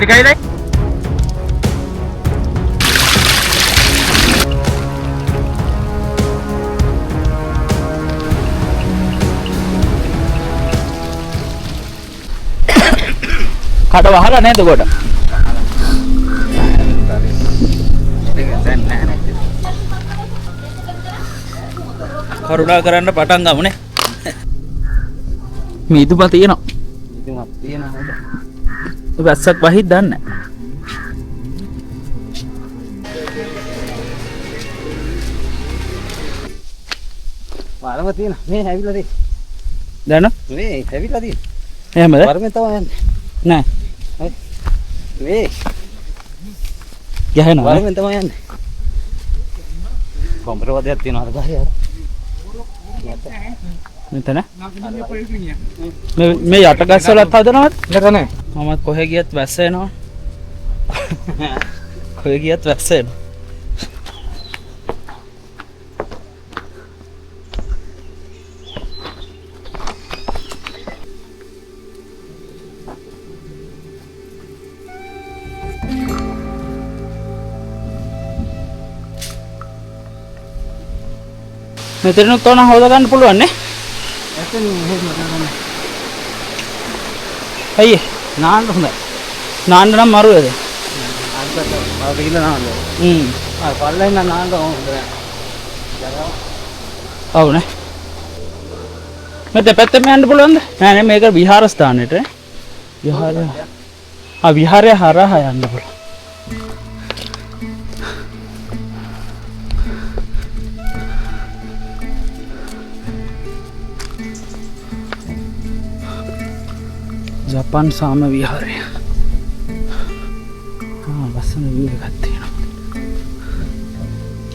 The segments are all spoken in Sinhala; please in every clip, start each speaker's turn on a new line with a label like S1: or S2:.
S1: Tadi kali deh. Kada wahala nේද කොට? කරුණා කරන්න පටන් ගමුනේ. මීදුම තියෙනවා. මීදුමක් තියෙනවා නේද? වැස්සක් වහිත් දන්නේ නැහැ.
S2: වරම තියෙනවා. මේ ඇවිල්ලා තියෙන්නේ.
S1: දැන?
S2: මේ ඇවිල්ලා තියෙන්නේ.
S1: එහෙමද?
S2: වරමෙන් තමයි යන්නේ.
S1: නෑ.
S2: මේ
S1: ගහනවා.
S2: වරමෙන් තමයි යන්නේ. කොම්පරවදයක් තියෙනවා අර ගහේ අර.
S1: මෙතන? මේ යට ගස් වලත් හදනවද?
S2: නෑ.
S1: මම කොහෙ ගියත් වැස්ස එනවා. කොහෙ ගියත් වැස්ස එනවා. මෙතනත් තෝරන හොද ගන්න පුළුවන් නේ.
S2: එතන එහෙම කරගන්න.
S1: අයියේ
S2: නාන්න හොඳයි.
S1: නාන්න නම් මරුවේද?
S2: අල්පට බාර ගිහලා නාන්න. ආ පල්ලෙන් නාන්න ඕනේ.
S1: ඔව් නේ. මේ දෙපැත්තෙම යන්න පුළුවන්ද? නෑ නේ මේක විහාර ස්ථානෙට. විහාරය. විහාරය හරහා යන්න පුළුවන්. ජපාන් සාම විහාරය. ලස්සන view එකක් තියෙනවා.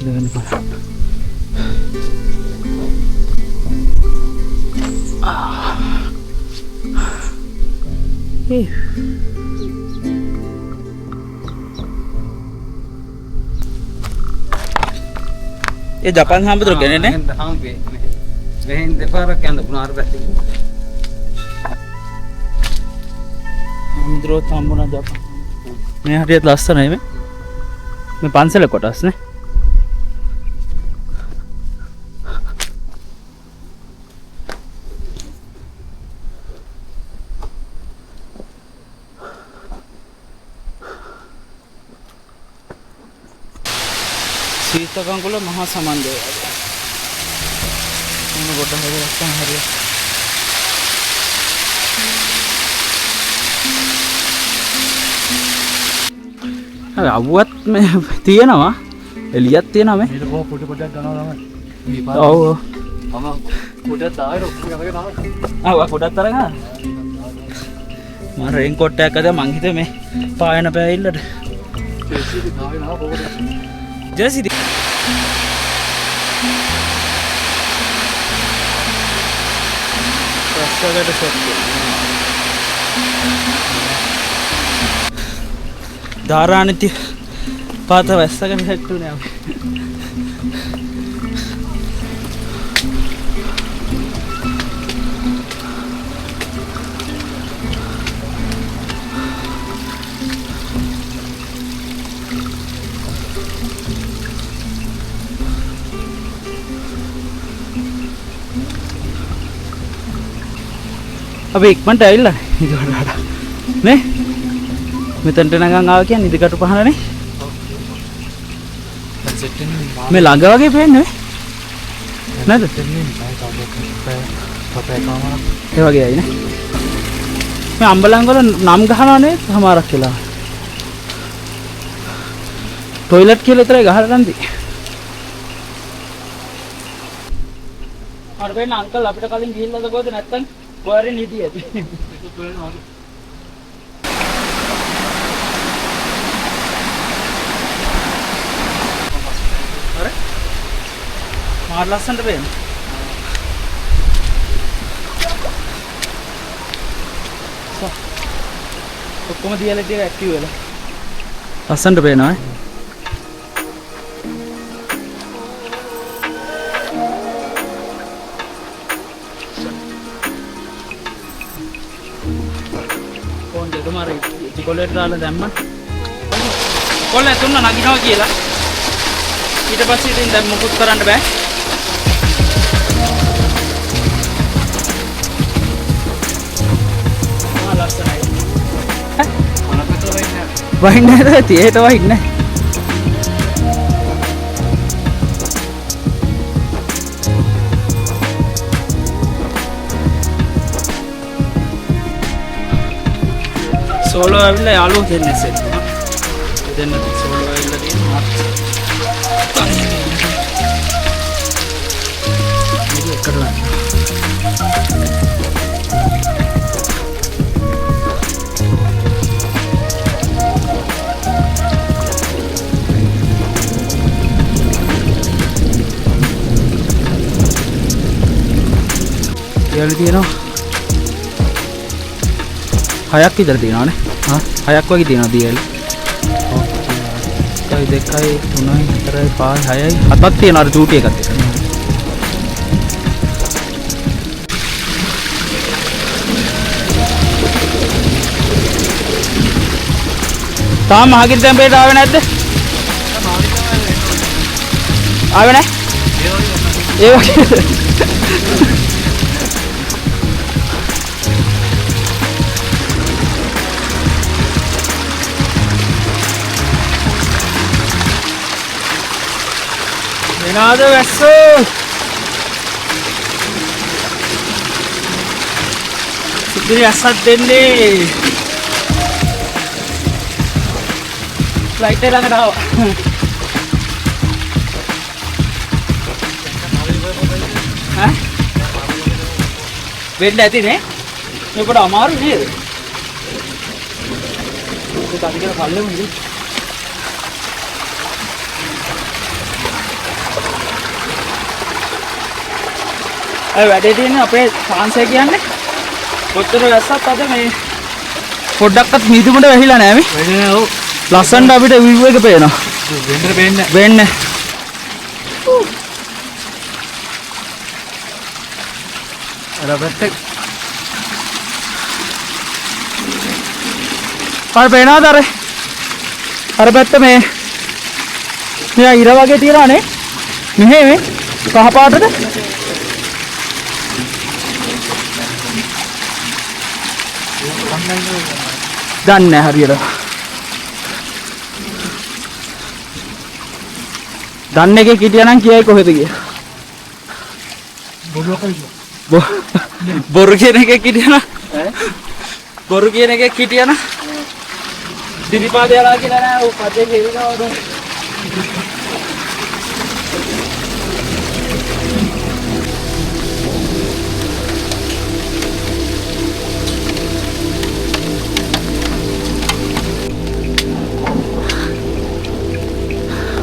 S1: දෙවෙනි පාර. ඒ ජපාන් හාමුදුරුවෝ කෙනේ නේ?
S2: මෙහෙන් දෙපාරක් යන්න පුනාර පැත්තේ.
S1: හාමුදුරුවෝ හම්බුණා ජපාන්. මේ හරියට ලස්සනයි මේ. මේ පන්සල කොටස් නේ. සීතකංකුල මහා සමන්දේ. මොන කොට හදලා හරියට. අවුවත් මේ තියෙනවා එළියක් තියෙනවා මේ
S2: ඊට කොහොම පොඩක් ගන්නවා තමයි
S1: ඔව්
S2: මම පොඩක් දාගෙන ඔක්කොම යනගෙන
S1: ආවා පොඩක් තරගා මම රේන් කොට් එකක් අද මං හිතුවේ මේ පායන පෑයිල්ලට
S2: ජෙසිදි දාගෙන ආව පොඩක්
S1: ජෙසිදි රස්සකට ෂොට් ධාරානිති පාත වැස්සකට හැට්ටුනේ අපි. අපි ඉක්මනට ඇවිල්ලා නේ මෙතනට නගන් ආව කියන්නේ ඉදිකට පහනනේ මේ ළඟ වගේ පේන්නේ නේද ඒ වගේ ඇයි නේ මේ අම්බලන් වල නම් ගහනවා නේද සමහරක් වෙලා টয়ලට් කියලා විතරයි ගහලා නැන්දි අර වෙන අංකල් අපිට කලින් ගිහිල්ලාද කොහෙද නැත්තම් ඔයාරින් හිටියද මාර ලස්සනට පේන්නේ. ඔක්කොම දියලට් එක ඇක්ටිව් වෙලා. ලස්සනට පේනවා ඈ. ෆෝන් දෙක මාරේ. පුංචි කොල්ලේට දාලා දැම්මා. කොල්ලේ තුන්න නගිනවා කියලා. ඊට පස්සේ ඉතින් දැන් මොකුත් කරන්න බෑ. ලස්සනයි. වහින්නේ නැහැ තියේට වහින්නේ නැහැ. සෝලෝ ඇවිල්ලා යාළුවෝ දෙන්නේ සෙට් එක. දෙන්න සෝලෝ ඇවිල්ලා තියෙනවා. මේක කරලා. යාළුවෝ තියෙනවා. හයක් විතර තියෙනවානේ. හයක් වගේ තියෙනවා දියල්. 1 2 3 4 5 6යි 7ක් තියෙනවා අර චූටි එකත් එක්ක. තාම මහගිරි තැම්පේට ආවේ නැද්ද? ආවේ නැහැ? ඒ වගේ. Nada වැස්සෝ සිද්ධි අස්සක් දෙන්නේ ෆ්ලයිට් එක ළඟට ආවා ඈ වෙන්න ඇති නේ මේකට අමාරු නේද ඒක අපි කියලා පල්ලෙමු ඉතින් වැඩේ තියෙන්නේ අපේ chance එක කියන්නේ කොච්චර වැස්සත් අද මේ පොඩ්ඩක්වත් මීදුමට වැහිලා නෑ මේ වෙන්නේ නෑ ඔව් ලස්සනට අපිට view එක පේනවා වෙන්නේ අර පැත්තේ අර පේනවද අර පැත්ත මේ ඉර වගේ තියනවානේ මෙහෙ මේ කහ පාටද දන්නේ නැහැ හරියට. දන්නේ එකේ හිටියා නම් කියයි කොහෙද කියලා. බොරු කියන එකේ හිටියා නම් බොරු කියන එකේ හිටියා නම් සිරිපාදේ යලා කියලා නෑ ඔය පදේ හෙවිනවා.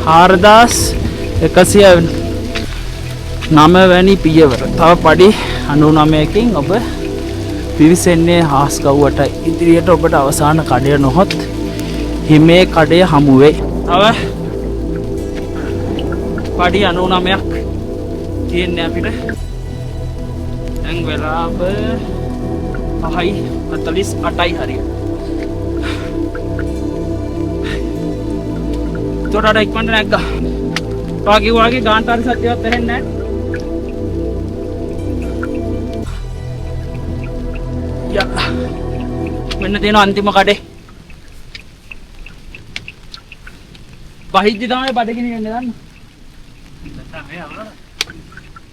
S1: හාරදාස් 109 වැනි පියවර. තව පඩි 99කින් ඔබ පිවිසෙන්නේ හාස්ගව්වට. ඉදිරියට ඔබට අවසාන කඩය නොහොත් හිමේ කඩය හමු වෙයි. තව පඩි 99ක් තියෙන්නේ අපිට. දැන් වෙලාව 5:48යි හරියට. තොරට ඉක්මනට නැග්ගා. වාගේ ගාන්ටාරි සත්‍යවත් ඇහෙන්නේ නැහැ. යා. මෙන්න තියෙන අන්තිම කඩේ. බහිද්දි තමයි බඩගිනි වෙන්නේ දන්න.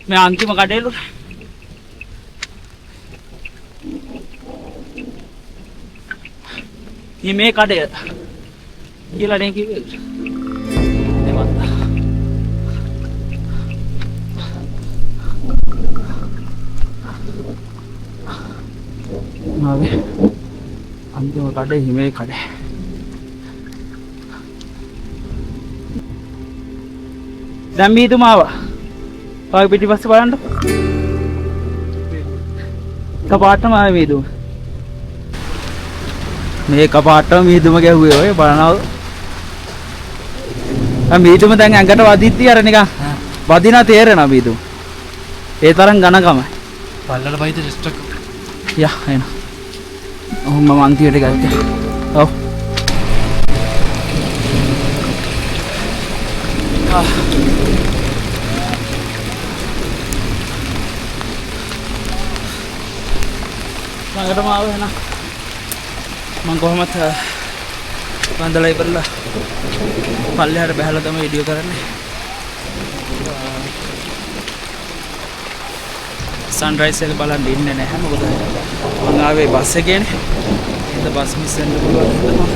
S1: මේ අන්තිම කඩේලු. මේ කඩය කියලා නේ කිව්වේ. ආවේ අන්තිම කඩේ හිමේ කඩේ. දැන් මීදුම ආවා. ඔය පිටිපස්සේ බලන්න. කපාටම ආවේ මීදුම. මේ කපාටම මීදුම ගැහුවේ ඔය බලනවා. මීදුම දැන් ඇඟට වදිද්දි අර නිකන් වදිනා තේරෙනවා මීදුම. ඒ තරම් ඝනකමයි. පල්ලල බයිද රිස්ට්‍රක්. යා එනවා. ඔහොම මම අන්තිමට ගත්තා. ඔව්. ළඟටම ආව එහෙනම් මම කොහොමත් වන්දලා ඉවරලා පල්ලෙහාට බහලා තමයි වීඩියෝ කරන්නේ. සන්රයිස් එක බලන්න ඉන්නේ නැහැ මොකද මම ආවේ බස් එකේනේ. එහෙනම් බස් මිස් වෙන්න පුළුවන් හින්දා මම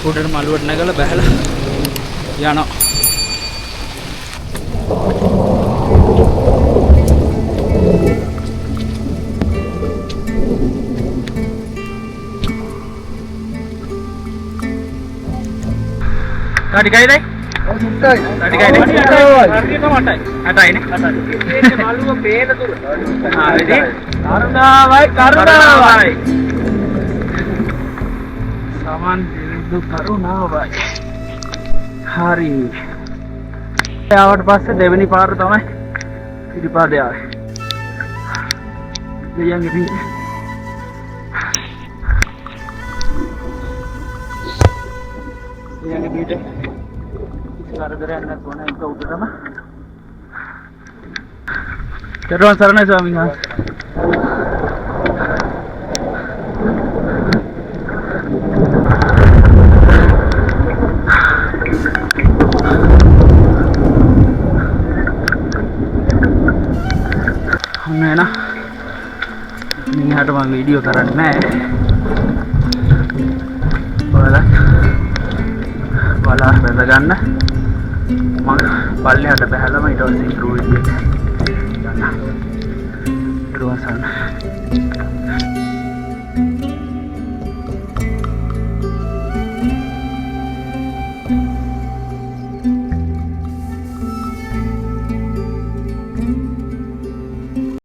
S1: උඩට මළුවට නැගලා බහලා යනවා. Tadi kaya deh? Oh, sudah. Tadi kaya deh? Tadi itu mana? Ada ini? Ada. Ini malu apa beda tuh? Ah, ini? Karuna, baik. Karuna, baik. Saman itu Karuna, baik. Hari. Awat pas Devani Par tamai. Ini pada ya. Dia yang ini. Yang ini deh. Gara-gara anak gua naik ke udara mah. Teruan sarana suami ha. Hanya na. Ini ada mah video karena wala benda ganna මම පල්ලෙහාට බහලම ඊට පස්සේ ඉතුරු වෙන්නේ යන්න. ඊට පස්සේ